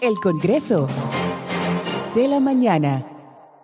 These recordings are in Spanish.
El Congreso de la Mañana.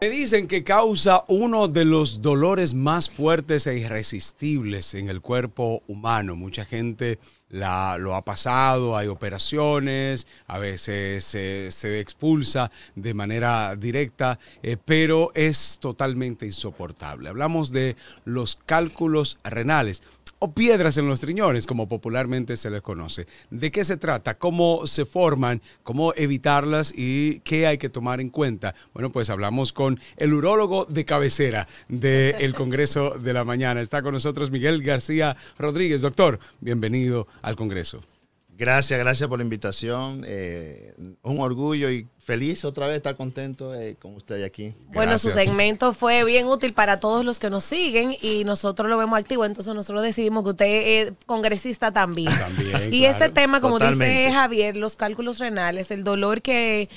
Me dicen que causa uno de los dolores más fuertes e irresistibles en el cuerpo humano. Mucha gente lo ha pasado, hay operaciones, a veces se expulsa de manera directa, pero es totalmente insoportable. Hablamos de los cálculos renales o piedras en los riñones, como popularmente se les conoce. ¿De qué se trata? ¿Cómo se forman? ¿Cómo evitarlas? ¿Y qué hay que tomar en cuenta? Bueno, pues hablamos con el urólogo de cabecera del Congreso de la Mañana. Está con nosotros Miguel García Rodríguez. Doctor, bienvenido al Congreso. Gracias por la invitación. Un orgullo y feliz otra vez estar contento con usted aquí. Bueno, Gracias. su segmento fue bien útil para todos los que nos siguen y nosotros lo vemos activo, entonces nosotros decidimos que usted es congresista también. También, Y claro. este tema, como Totalmente. dice Javier, los cálculos renales, el dolor que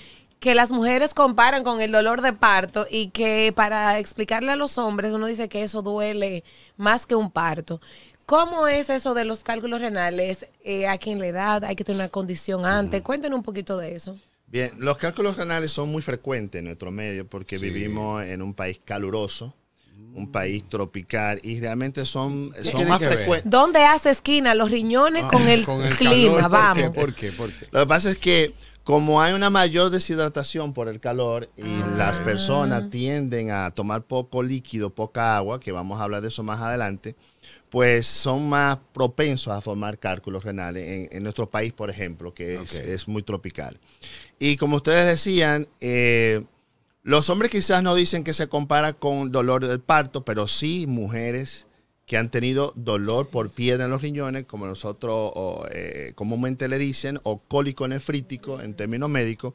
las mujeres comparan con el dolor de parto y que para explicarle a los hombres uno dice que eso duele más que un parto. ¿Cómo es eso de los cálculos renales? ¿A quién le da? ¿Hay que tener una condición antes? Cuéntenos un poquito de eso. Bien, los cálculos renales son muy frecuentes en nuestro medio porque vivimos en un país caluroso, un país tropical y realmente son tiene más que ver? frecuentes. ¿Dónde hace esquina los riñones con el clima? calor? Vamos. ¿Por qué? Lo que pasa es que como hay una mayor deshidratación por el calor y las personas tienden a tomar poco líquido, poca agua, que vamos a hablar de eso más adelante, pues son más propensos a formar cálculos renales en nuestro país, por ejemplo, que es muy tropical. Y como ustedes decían, los hombres quizás no dicen que se compara con dolor del parto, pero sí mujeres que han tenido dolor por piedra en los riñones, como nosotros comúnmente le dicen, o cólico nefrítico en términos médicos.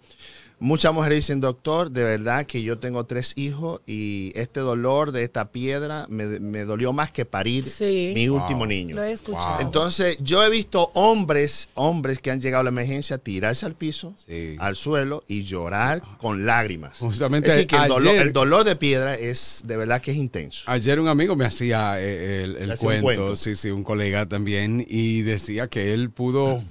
Muchas mujeres dicen, doctor, de verdad que yo tengo 3 hijos y este dolor de esta piedra me dolió más que parir mi último niño. Lo he escuchado. Entonces, yo he visto hombres que han llegado a la emergencia tirarse al piso, al suelo y llorar con lágrimas. Justamente es decir, que ayer, el dolor de piedra es de verdad que es intenso. Ayer un amigo me hacía el hacía un cuento, cuento. sí, un colega también, y decía que él pudo,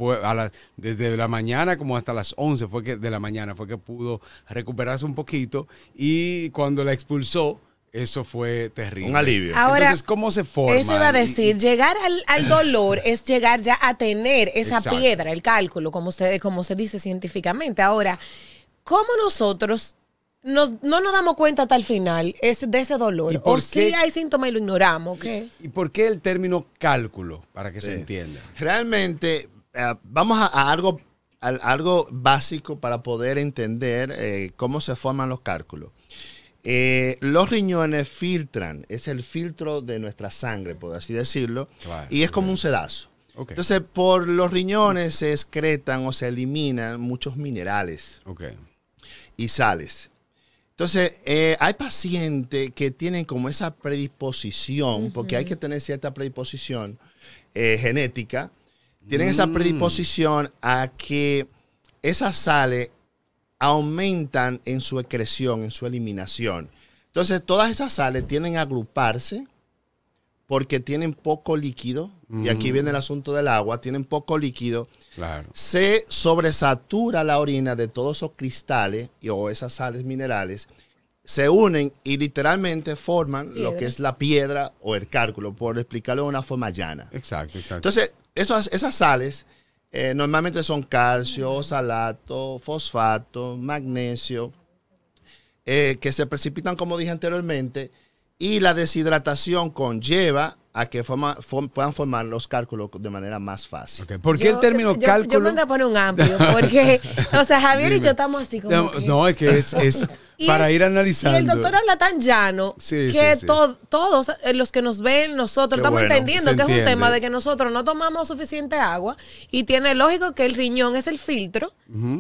desde la mañana como hasta las 11 de la mañana fue que pudo recuperarse un poquito, y cuando la expulsó, eso fue terrible. Un alivio. Ahora, entonces, ¿cómo se forma? eso iba a decir, llegar al dolor es llegar ya a tener esa Exacto. piedra, el cálculo, como se dice científicamente. Ahora, ¿cómo nosotros no nos damos cuenta hasta el final de ese dolor? ¿Y por ¿O qué? si hay síntomas y lo ignoramos? ¿Qué? ¿Y por qué el término cálculo? Para que se entienda. Realmente, vamos a algo básico para poder entender cómo se forman los cálculos. Los riñones filtran, es el filtro de nuestra sangre, por así decirlo, Claro, y es como un sedazo. Okay. Entonces, por los riñones se excretan o se eliminan muchos minerales y sales. Entonces, hay pacientes que tienen como esa predisposición, porque hay que tener cierta predisposición genética, tienen esa predisposición a que esas sales aumentan en su excreción, en su eliminación. Entonces, todas esas sales tienden a agruparse porque tienen poco líquido, y aquí viene el asunto del agua, tienen poco líquido, Claro. se sobresatura la orina de todos esos cristales o esas sales minerales, se unen y literalmente forman lo que es la piedra o el cálculo, por explicarlo de una forma llana. Exacto. Entonces, esas sales normalmente son calcio, oxalato, fosfato, magnesio, que se precipitan, como dije anteriormente, y la deshidratación conlleva a que puedan formar los cálculos de manera más fácil. Okay. ¿Por qué el término cálculo? Yo me voy a poner un amplio, porque, o sea, Javier y yo estamos así como que... No, es que es para ir analizando. Y el doctor habla tan llano que todos los que nos ven, nosotros estamos entendiendo que es un tema de que nosotros no tomamos suficiente agua y tiene lógico que el riñón es el filtro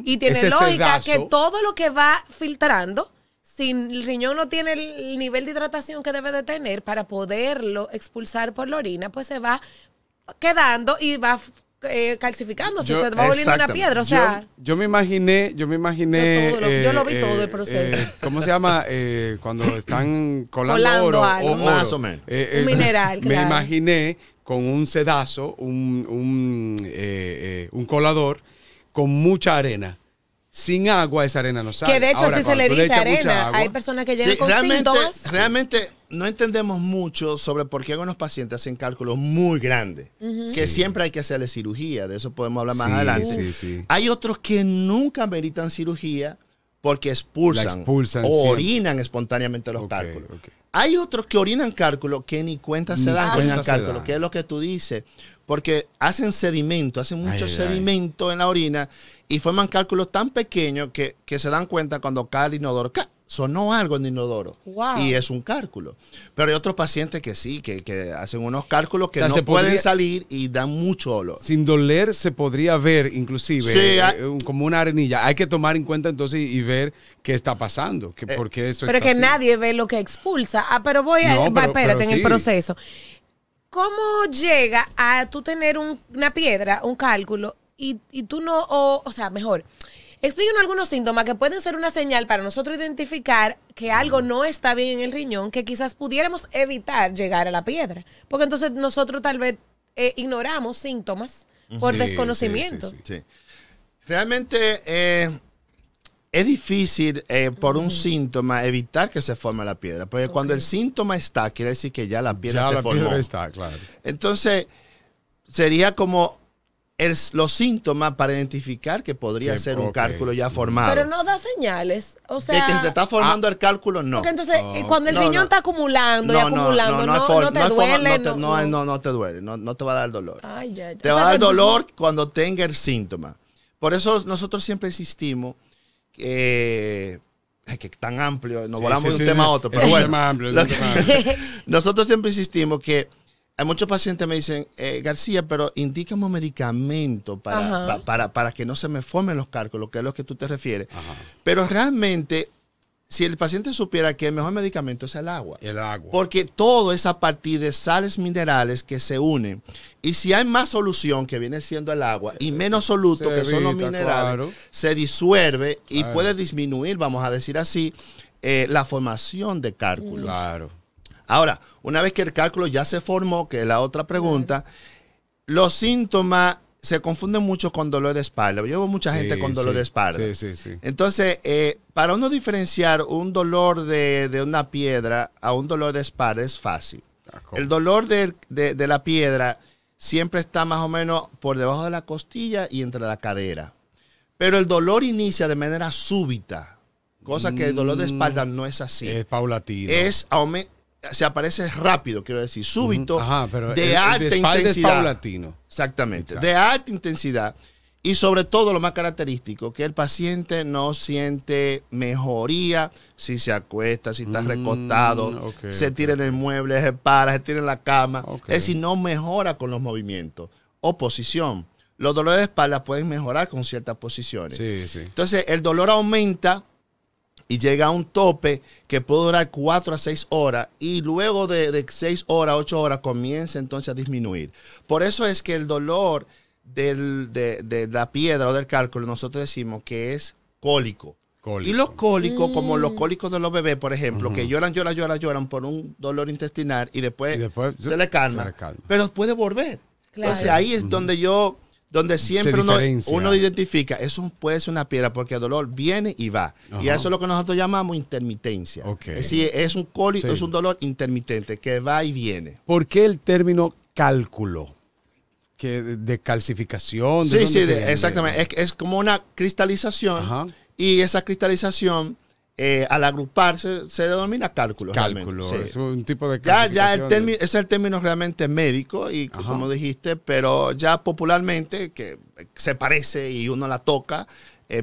y tiene Ese lógica sedazo. que todo lo que va filtrando, si el riñón no tiene el nivel de hidratación que debe de tener para poderlo expulsar por la orina, pues se va quedando y va calcificándose, se va volviendo una piedra, o sea... Yo me imaginé... Yo lo vi todo el proceso. ¿Cómo se llama? Cuando están colando oro. Algo. Más o menos. Un mineral, Me claro. imaginé con un sedazo, un colador, con mucha arena. sin agua esa arena no sale. Que de hecho Ahora, así se cuando le tú dice echas mucha arena. agua, Hay personas que llegan Sí, con síntomas. realmente no entendemos mucho sobre por qué algunos pacientes hacen cálculos muy grandes, que siempre hay que hacerle cirugía, de eso podemos hablar más Sí, adelante. sí, sí. Hay otros que nunca meritan cirugía porque La expulsan, expulsan o siempre. orinan espontáneamente los Ok, cálculos. ok. Hay otros que orinan cálculos que ni cuenta se Ni dan que cuenta orinan se cálculos, dan. que es lo que tú dices, porque hacen sedimento, hacen mucho Ay, ay, sedimento en la orina y forman cálculos tan pequeños que se dan cuenta cuando cae el inodoro. ¡Ca! Sonó algo en el inodoro. Wow. Y es un cálculo. Pero hay otros pacientes que sí, que hacen unos cálculos que O sea, no se pueden podría- salir y dan mucho olor. Sin doler se podría ver inclusive Sí, como una arenilla. Hay que tomar en cuenta entonces y ver qué está pasando, que por qué eso Pero está que así. nadie ve lo que expulsa. Ah, pero voy a... No, pero espérate, en el sí. proceso. ¿Cómo llega a tú tener una piedra, un cálculo, y tú no... O sea, mejor... Explíquenos algunos síntomas que pueden ser una señal para nosotros identificar que algo no está bien en el riñón, que quizás pudiéramos evitar llegar a la piedra. Porque entonces nosotros tal vez ignoramos síntomas por Sí, desconocimiento. sí, sí, Sí. Realmente es difícil por un síntoma evitar que se forme la piedra, porque cuando el síntoma está, quiere decir que ya la piedra Ya se la formó. piedra está, claro. Entonces, sería como los síntomas para identificar que podría Que, ser un ok. cálculo ya formado. Pero no da señales. O De sea... que se te está formando el cálculo, no. Porque entonces, cuando el No, riñón no. está acumulando y acumulando, no, hay te forma- duele. no te duele, no te va a dar dolor. Ay, ya, ya. Te O va sea, a dar que tú- dolor cuando tenga el síntoma. Por eso nosotros siempre insistimos ay, que tan amplio, nos Sí, volamos sí, de un sí, tema a es otro, pero un bueno. tema amplio, es lo un que- tema amplio. Nosotros siempre insistimos que hay muchos pacientes me dicen, García, pero indícame un medicamento Ajá. para que no se me formen los cálculos, que es lo que tú te refieres. Pero realmente, si el paciente supiera que el mejor medicamento es el agua. El agua. Porque todo es a partir de sales minerales que se unen. Y si hay más solución, que viene siendo el agua, y menos soluto, Se que son los evita, minerales, claro. se disuelve y Claro. puede disminuir, vamos a decir así, la formación de cálculos. Claro. Ahora, una vez que el cálculo ya se formó, que es la otra pregunta, los síntomas se confunden mucho con dolor de espalda. Yo veo mucha gente Sí, con dolor sí. de espalda. Sí, sí, sí. Entonces, para uno diferenciar un dolor de una piedra a un dolor de espalda es fácil. ¿Cómo? El dolor de la piedra siempre está más o menos por debajo de la costilla y entre la cadera. Pero el dolor inicia de manera súbita, cosa que el dolor de espalda no es así. Es paulatino. Se aparece rápido, quiero decir, súbito, Ajá, pero de el alta de espalda intensidad. es paulatino. Exactamente, Exacto. de alta intensidad. Y sobre todo lo más característico, que el paciente no siente mejoría si se acuesta, si está recostado, ok, se ok, tira en el mueble, se para, se tira en la cama. Ok. Es decir, no mejora con los movimientos o posición. Los dolores de espalda pueden mejorar con ciertas posiciones. Sí, sí. Entonces, el dolor aumenta y llega a un tope que puede durar 4 a 6 horas y luego de 6 horas, 8 horas comienza entonces a disminuir. Por eso es que el dolor de la piedra o del cálculo nosotros decimos que es cólico. Cólico. Y los cólicos, como los cólicos de los bebés, por ejemplo, que lloran por un dolor intestinal y después se le calma. Pero puede volver. Claro. Entonces ahí es donde siempre diferencia. uno identifica, eso puede ser una piedra porque el dolor viene y va. Y Ajá. eso es lo que nosotros llamamos intermitencia. Ok. Es decir, es un cólico, Sí. es un dolor intermitente que va y viene. ¿Por qué el término cálculo? Que de calcificación. ¿de Sí, dónde sí, viene? exactamente. Es como una cristalización Ajá. y esa cristalización al agruparse se denomina cálculo. Cálculo. realmente, sí. Es un tipo de Ya calcificación. el término, ese es el término realmente médico y Ajá. como dijiste, pero ya popularmente que se parece y uno la toca,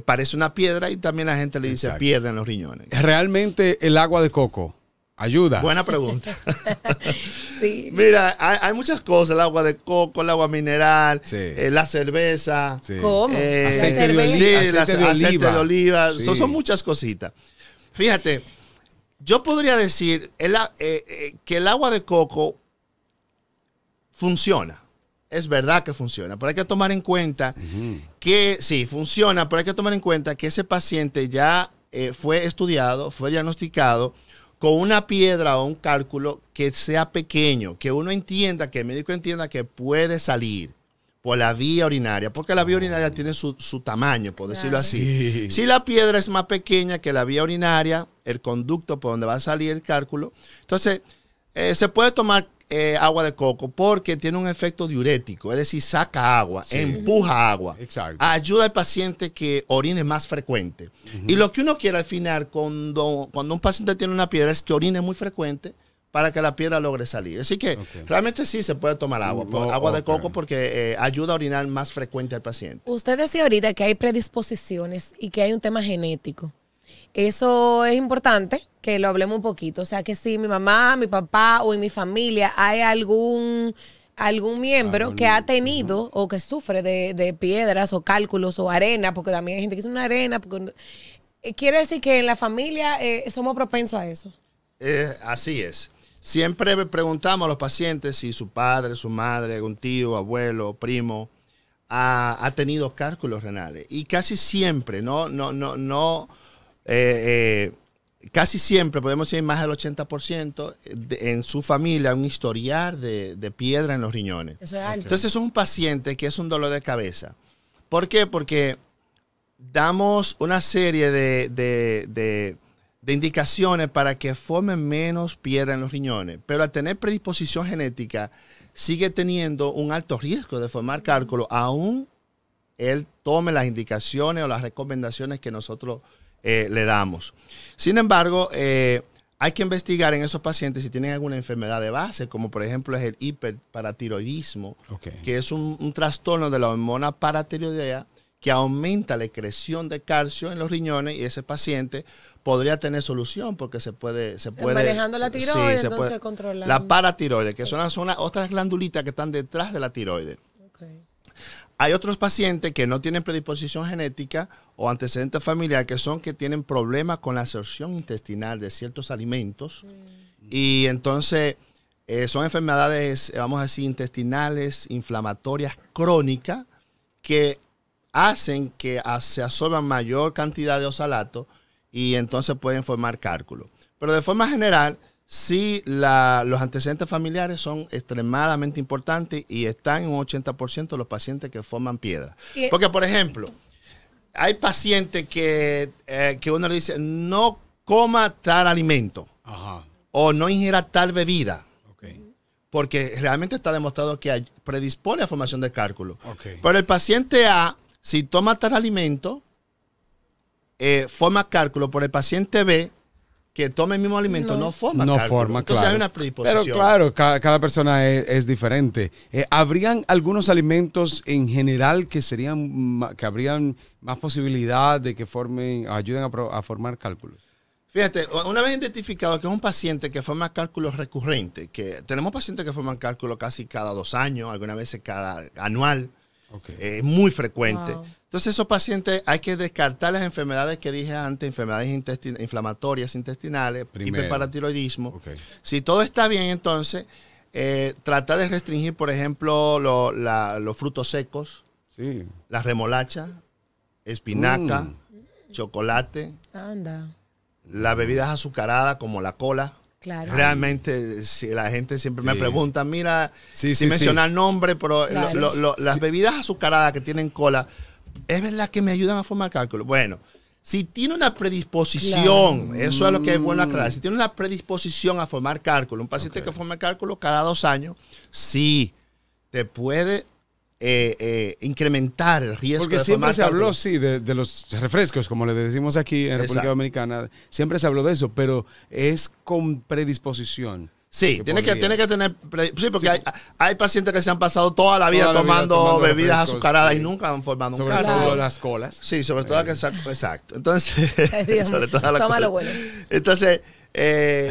parece una piedra y también la gente le dice Exacto. piedra en los riñones. Realmente el agua de coco ayuda. Buena pregunta. Sí. Mira, hay muchas cosas, el agua de coco, el agua mineral, Sí. la cerveza. Sí. ¿Cómo? Aceite de cerveza. oliva. Sí, Aceite de aceite oliva. de oliva. Sí. Son muchas cositas. Fíjate, yo podría decir que el agua de coco funciona. Es verdad que funciona, pero hay que tomar en cuenta que sí, funciona, pero hay que tomar en cuenta que ese paciente ya fue estudiado, fue diagnosticado con una piedra o un cálculo que sea pequeño, que uno entienda, que el médico entienda que puede salir por la vía urinaria, porque la vía urinaria tiene su tamaño, por decirlo así. Sí. Si la piedra es más pequeña que la vía urinaria, el conducto por donde va a salir el cálculo, entonces se puede tomar agua de coco porque tiene un efecto diurético, es decir, saca agua, empuja agua, Exacto. ayuda al paciente que orine más frecuente. Y lo que uno quiere al final cuando un paciente tiene una piedra es que orine muy frecuente para que la piedra logre salir. Así que realmente sí se puede tomar agua, agua de coco porque ayuda a orinar más frecuente al paciente. Usted decía ahorita que hay predisposiciones y que hay un tema genético. Eso es importante que lo hablemos un poquito. O sea, que si mi mamá, mi papá o en mi familia hay algún miembro que ha tenido o que sufre de piedras o cálculos o arena, porque también hay gente que es una arena, porque, quiere decir que en la familia somos propensos a eso. Así es. Siempre preguntamos a los pacientes si su padre, su madre, un tío, abuelo, primo ha tenido cálculos renales. Y casi siempre, casi siempre, podemos decir más del 80% en su familia, un historial de piedra en los riñones. Eso es alto. Entonces es un paciente que es un dolor de cabeza. ¿Por qué? Porque damos una serie de indicaciones para que formen menos piedra en los riñones, pero al tener predisposición genética sigue teniendo un alto riesgo de formar cálculo, aún él tome las indicaciones o las recomendaciones que nosotros le damos. Sin embargo, hay que investigar en esos pacientes si tienen alguna enfermedad de base, como por ejemplo es el hiperparatiroidismo, que es un trastorno de la hormona paratiroidea que aumenta la excreción de calcio en los riñones, y ese paciente podría tener solución porque se puede manejando la tiroides, entonces controlar. La paratiroides, que son otras glandulitas que están detrás de la tiroides. Hay otros pacientes que no tienen predisposición genética o antecedente familiar, que tienen problemas con la absorción intestinal de ciertos alimentos. Y entonces son enfermedades, vamos a decir, intestinales, inflamatorias, crónicas, que hacen que se absorban mayor cantidad de oxalato y entonces pueden formar cálculo. Pero de forma general, sí, los antecedentes familiares son extremadamente importantes y están en un 80% de los pacientes que forman piedra. Porque, por ejemplo, hay pacientes que uno le dice, no coma tal alimento o no ingiera tal bebida. Porque realmente está demostrado que predispone a formación de cálculo. Pero el paciente A, si toma tal alimento, forma cálculo. Por el paciente B, que tome el mismo alimento, no forma cálculo. Entonces hay una predisposición. Pero claro, cada persona es diferente. ¿Habrían algunos alimentos en general que habrían más posibilidad de que ayuden a formar cálculos? Fíjate, una vez identificado que es un paciente que forma cálculos recurrentes, que tenemos pacientes que forman cálculos casi cada 2 años, algunas veces cada anual, es muy frecuente. Wow. Entonces esos pacientes hay que descartar las enfermedades que dije antes, enfermedades inflamatorias intestinales, hiperparatiroidismo. Si todo está bien, entonces tratar de restringir, por ejemplo, los frutos secos, la remolacha, espinaca, chocolate, las bebidas azucaradas como la cola. Claro. Realmente, si la gente siempre me pregunta, mira, sin mencionar nombre, pero las bebidas azucaradas que tienen cola, ¿es verdad que me ayudan a formar cálculo? Bueno, si tiene una predisposición, eso es lo que es bueno aclarar, si tiene una predisposición a formar cálculo, un paciente que forma cálculo cada 2 años, sí, te puede incrementar el riesgo. Porque de siempre se cálculo. habló, de los refrescos, como le decimos aquí en República Dominicana, siempre se habló de eso, pero es con predisposición. Sí, tiene que tener... Sí, porque hay pacientes que se han pasado toda la vida tomando bebidas azucaradas y nunca han formado un cálculo. Sobre todo las colas. Sí, sobre todo exacto. Entonces, sobre todo la cola. Bueno. Entonces,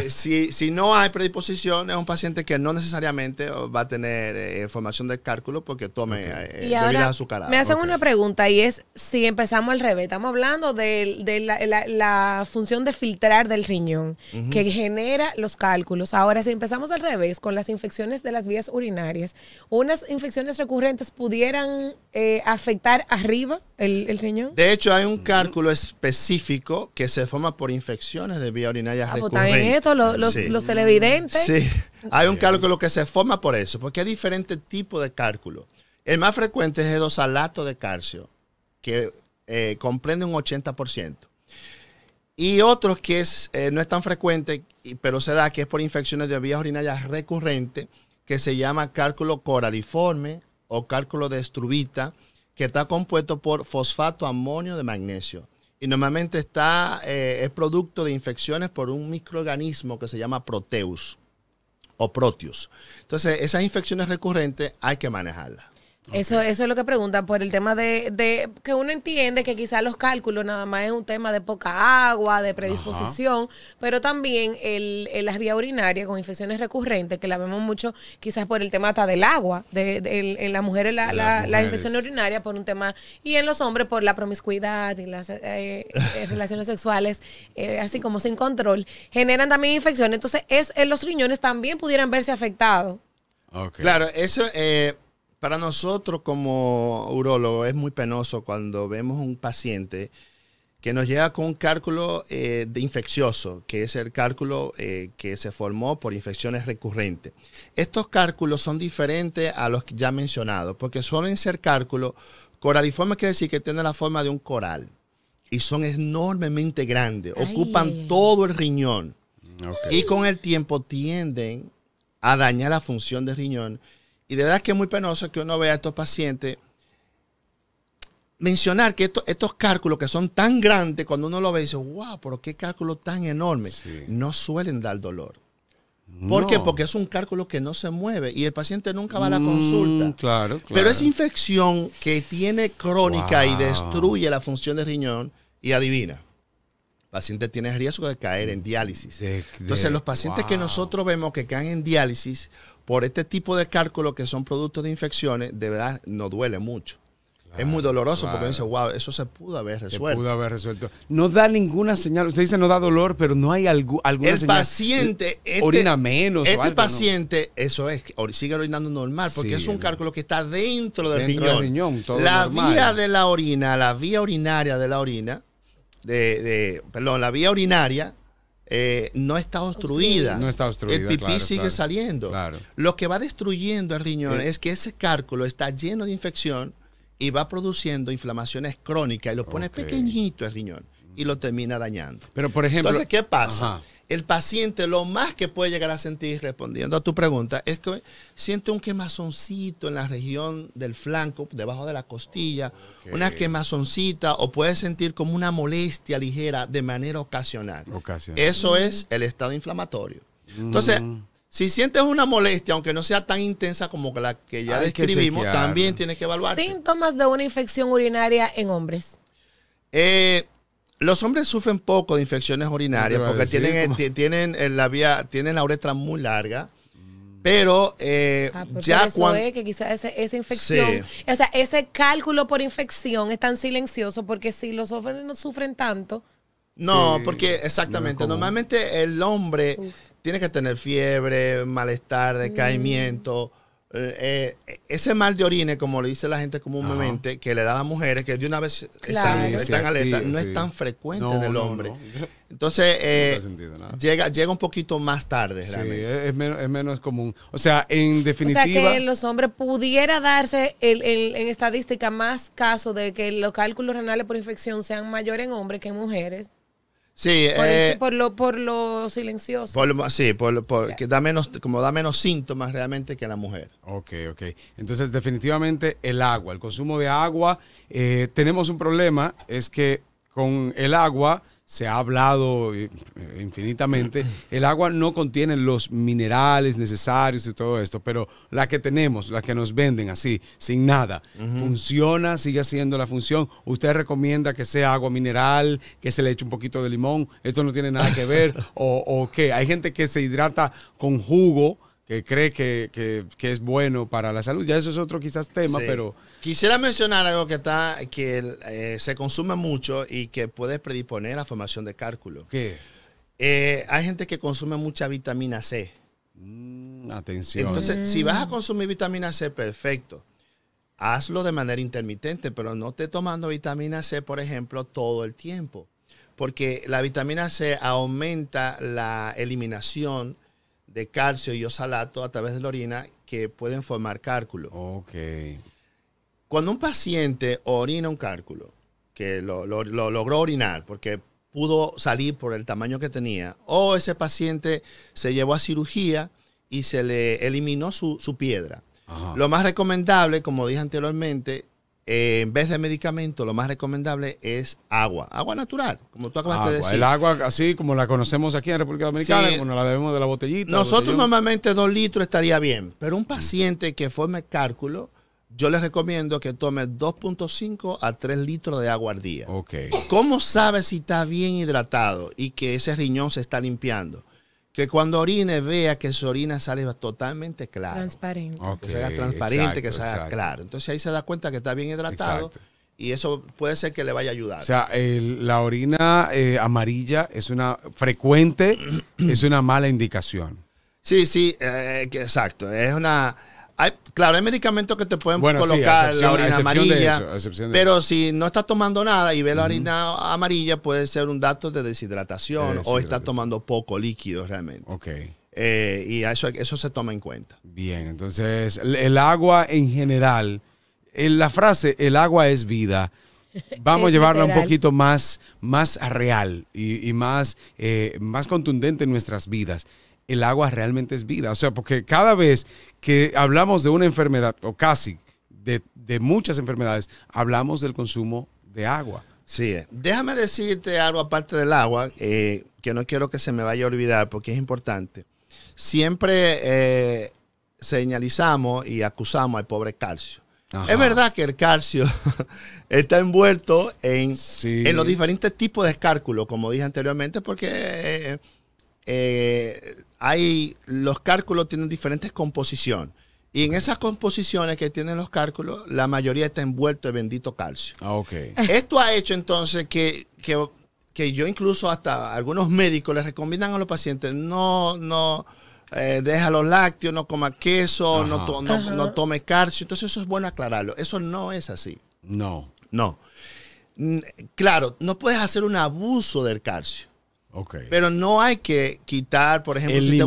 si no hay predisposición, es un paciente que no necesariamente va a tener formación de cálculo porque tome bebidas azucaradas. Me hacen una pregunta, y es si empezamos al revés. Estamos hablando de la función de filtrar del riñón que genera los cálculos. Ahora, si empezamos al revés con las infecciones de las vías urinarias, unas infecciones recurrentes pudieran afectar arriba el riñón. De hecho, hay un cálculo específico que se forma por infecciones de vía urinaria recurrentes. También esto, los televidentes. Sí, hay un cálculo que se forma por eso, porque hay diferentes tipos de cálculo. El más frecuente es el oxalato de calcio, que comprende un 80%. Y otros que no es tan frecuente, pero se da, que es por infecciones de vías urinarias recurrentes, que se llama cálculo coraliforme o cálculo de estrubita, que está compuesto por fosfato amonio de magnesio. Y normalmente es producto de infecciones por un microorganismo que se llama Proteus o Proteus. Entonces, esas infecciones recurrentes hay que manejarlas. Eso es lo que preguntan por el tema de que uno entiende que quizás los cálculos nada más es un tema de poca agua, de predisposición, pero también las vías urinarias con infecciones recurrentes, que la vemos mucho quizás por el tema hasta del agua, en las mujeres la infección urinaria por un tema, y en los hombres por la promiscuidad y las relaciones sexuales, así como sin control, generan también infecciones. Entonces, los riñones también pudieran verse afectados. Okay. Claro, eso... para nosotros como urólogos es muy penoso cuando vemos un paciente que nos llega con un cálculo de infeccioso, que es el cálculo que se formó por infecciones recurrentes. Estos cálculos son diferentes a los ya mencionados, porque suelen ser cálculos coraliformes, quiere decir que tienen la forma de un coral y son enormemente grandes, ocupan todo el riñón y con el tiempo tienden a dañar la función del riñón. Y de verdad que es muy penoso que uno vea a estos pacientes mencionar que estos cálculos que son tan grandes, cuando uno lo ve, dice, wow, pero qué cálculo tan enorme. Sí. No suelen dar dolor. ¿Por qué? Porque es un cálculo que no se mueve y el paciente nunca va a la consulta. Claro. Pero esa infección que tiene crónica y destruye la función del riñón, y adivina, el paciente tiene riesgo de caer en diálisis. Entonces, los pacientes que nosotros vemos que caen en diálisis por este tipo de cálculos que son productos de infecciones, de verdad nos duele mucho. Claro, es muy doloroso porque uno dice, wow, eso se pudo haber resuelto. Se pudo haber resuelto. No da ninguna señal. Usted dice no da dolor, pero no hay alguna el señal. El paciente... orina menos Este o algo, paciente, ¿no? Eso es, sigue orinando normal porque es un cálculo que está dentro del riñón. Todo la normal. Vía de la orina, la vía urinaria de la orina, la vía urinaria, no está obstruida. No está obstruida. El pipí sigue saliendo. Claro. Lo que va destruyendo el riñón es que ese cálculo está lleno de infección y va produciendo inflamaciones crónicas y lo pone pequeñito el riñón y lo termina dañando. Pero, por ejemplo... Entonces, ¿qué pasa? El paciente lo más que puede llegar a sentir, respondiendo a tu pregunta, es que siente un quemazoncito en la región del flanco, debajo de la costilla, una quemazoncita, o puede sentir como una molestia ligera de manera ocasional. Eso es el estado inflamatorio. Entonces, si sientes una molestia, aunque no sea tan intensa como la que ya describimos, también tienes que evaluar. Síntomas de una infección urinaria en hombres. Los hombres sufren poco de infecciones urinarias porque tienen la uretra muy larga, pero ya cuando es que quizás esa infección, o sea, ese cálculo por infección es tan silencioso porque si los hombres no sufren tanto. No, porque exactamente, normalmente el hombre tiene que tener fiebre, malestar, decaimiento. Ese mal de orina, como le dice la gente comúnmente, que le da a las mujeres, que de una vez están alerta, no es tan frecuente en el hombre. Entonces, llega un poquito más tarde. Realmente. Es menos común. O sea, en definitiva... O sea, que en los hombres pudiera darse en estadística más casos de que los cálculos renales por infección sean mayores en hombres que en mujeres. Sí, por lo silencioso. Que da menos síntomas realmente que la mujer. Ok. Entonces, definitivamente el agua, el consumo de agua, tenemos un problema, es que con el agua, se ha hablado infinitamente, el agua no contiene los minerales necesarios y todo esto, pero la que tenemos, la que nos venden así, sin nada, funciona, sigue haciendo la función. Usted recomienda que sea agua mineral, que se le eche un poquito de limón, esto no tiene nada que ver, o qué. Hay gente que se hidrata con jugo, que cree que es bueno para la salud. Ya eso es otro quizás tema, pero... Quisiera mencionar algo que se consume mucho y que puede predisponer a la formación de cálculo. ¿Qué? Hay gente que consume mucha vitamina C. Atención. Entonces, si vas a consumir vitamina C, perfecto. Hazlo de manera intermitente, pero no estés tomando vitamina C, por ejemplo, todo el tiempo. Porque la vitamina C aumenta la eliminación de calcio y oxalato a través de la orina que pueden formar cálculo. cuando un paciente orina un cálculo, que lo logró orinar porque pudo salir por el tamaño que tenía, o ese paciente se llevó a cirugía y se le eliminó su piedra. Ajá. Lo más recomendable, como dije anteriormente, en vez de medicamento, lo más recomendable es agua natural, como tú acabas de decir. El agua así como la conocemos aquí en República Dominicana, Sí. como nos la bebemos de la botellita. Nosotros normalmente 2 litros estaría bien, pero un paciente que forme cálculo, yo les recomiendo que tome 2.5 a 3 litros de agua al día. Ok. ¿Cómo sabe si está bien hidratado y que ese riñón se está limpiando? Que cuando orine vea que su orina sale totalmente claro. Transparente. Ok, Que se haga transparente, que se haga exacto. claro. Entonces ahí se da cuenta que está bien hidratado Exacto. y eso puede ser que le vaya a ayudar. O sea, la orina amarilla es una frecuente, es una mala indicación. Sí, exacto. Es una... claro, hay medicamentos que te pueden Bueno, sí, colocar a la orina excepción de amarilla, eso, a excepción de pero si no está tomando nada y ve la orina amarilla, puede ser un dato de deshidratación o está tomando poco líquido realmente. Ok. Y eso se toma en cuenta. Bien, entonces el agua en general, la frase el agua es vida, vamos a Es llevarla un literal. poquito más real y más contundente en nuestras vidas. El agua realmente es vida. O sea, porque cada vez que hablamos de una enfermedad, o casi de muchas enfermedades, hablamos del consumo de agua. Sí, déjame decirte algo aparte del agua, que no quiero que se me vaya a olvidar porque es importante. Siempre señalizamos y acusamos al pobre calcio. Ajá. Es verdad que el calcio está envuelto en los diferentes tipos de cálculos, como dije anteriormente, porque los cálculos tienen diferentes composiciones. Y en esas composiciones que tienen los cálculos, la mayoría está envuelto en bendito calcio. Ok. Esto ha hecho entonces que yo incluso hasta algunos médicos les recomiendan a los pacientes no deja los lácteos, no coma queso, no tome calcio. Entonces eso es bueno aclararlo. Eso no es así. No. No. Claro, no puedes hacer un abuso del calcio. Ok. Pero no hay que quitar, por ejemplo, si te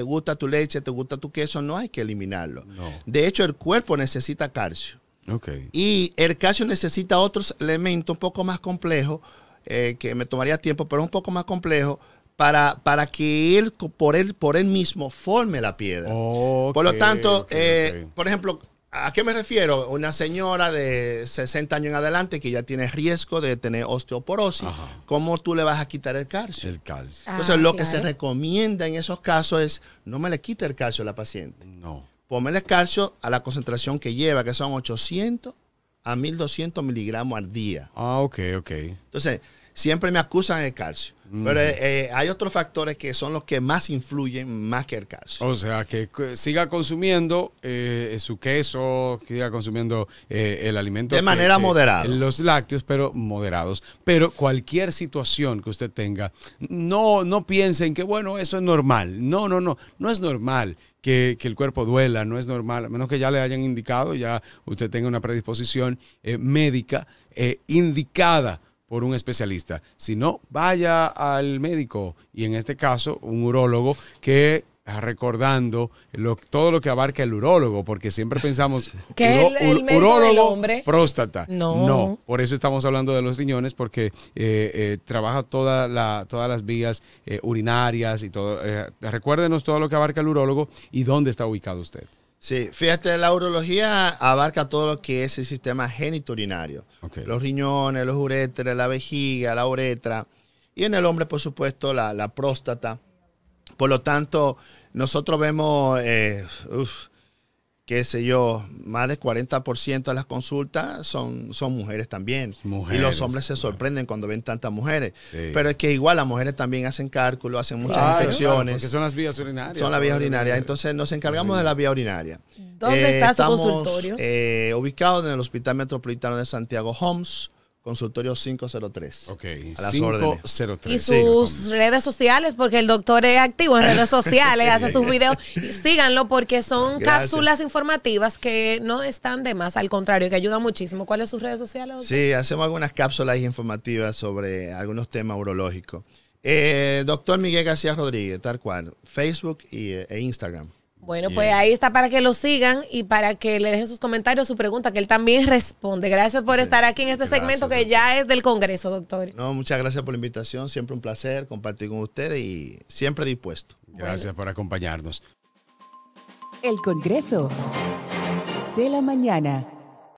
gusta tu leche, te gusta tu queso, no hay que eliminarlo. No. De hecho, el cuerpo necesita calcio. Ok. Y el calcio necesita otros elementos un poco más complejos, que me tomaría tiempo, pero un poco más complejo, para que él, por él mismo, forme la piedra. Okay, Por lo tanto, ok. por ejemplo, ¿a qué me refiero? Una señora de 60 años en adelante que ya tiene riesgo de tener osteoporosis, Ajá. ¿cómo tú le vas a quitar el calcio? El calcio. Entonces, lo que se claro. recomienda en esos casos es no me le quite el calcio a la paciente. No. Póngale calcio a la concentración que lleva, que son 800 a 1200 miligramos al día. Ok. Entonces, siempre me acusan el calcio. Pero hay otros factores que son los que más influyen más que el calcio. O sea, que siga consumiendo su queso, que siga consumiendo el alimento. De manera moderada. Los lácteos, pero moderados. Pero cualquier situación que usted tenga, no piensen que, bueno, eso es normal. No es normal que el cuerpo duela, no es normal, a menos que ya le hayan indicado, ya usted tenga una predisposición médica indicada por un especialista. Si no, vaya al médico y en este caso un urólogo que recordando todo lo que abarca el urólogo, porque siempre pensamos que el médico urólogo, del hombre. próstata. No. Por eso estamos hablando de los riñones, porque trabaja todas las vías urinarias y todo. Recuérdenos todo lo que abarca el urólogo y dónde está ubicado usted. Sí, fíjate, la urología abarca todo lo que es el sistema genitourinario. Okay. Los riñones, los uréteres, la vejiga, la uretra. Y en el hombre, por supuesto, la próstata. Por lo tanto, nosotros vemos, qué sé yo, más del 40% de las consultas son mujeres también. Mujeres, y los hombres se sorprenden cuando ven tantas mujeres. Sí. Pero es que igual las mujeres también hacen cálculo, hacen muchas Claro, infecciones. porque son las vías urinarias. Son las vías urinarias. Entonces nos encargamos de la vía urinaria. ¿Dónde está su Estamos, consultorio? Ubicados en el Hospital Metropolitano de Santiago Homs, consultorio 503. Ok, A las órdenes. 503. Y sus redes sociales, porque el doctor es activo en redes sociales, hace sus videos. Síganlo porque son Gracias. cápsulas informativas que no están de más, al contrario, que ayudan muchísimo. ¿Cuáles son sus redes sociales, doctor? Sí, hacemos algunas cápsulas informativas sobre algunos temas urológicos. Doctor Miguel García Rodríguez, tal cual, Facebook e Instagram. Bueno, Bien. pues ahí está para que lo sigan y para que le dejen sus comentarios, su pregunta, que él también responde. Gracias por estar aquí en este Gracias, segmento que doctor. ya es del Congreso, doctor. No, muchas gracias por la invitación. Siempre un placer compartir con ustedes y siempre dispuesto. Gracias por acompañarnos. El Congreso de la Mañana.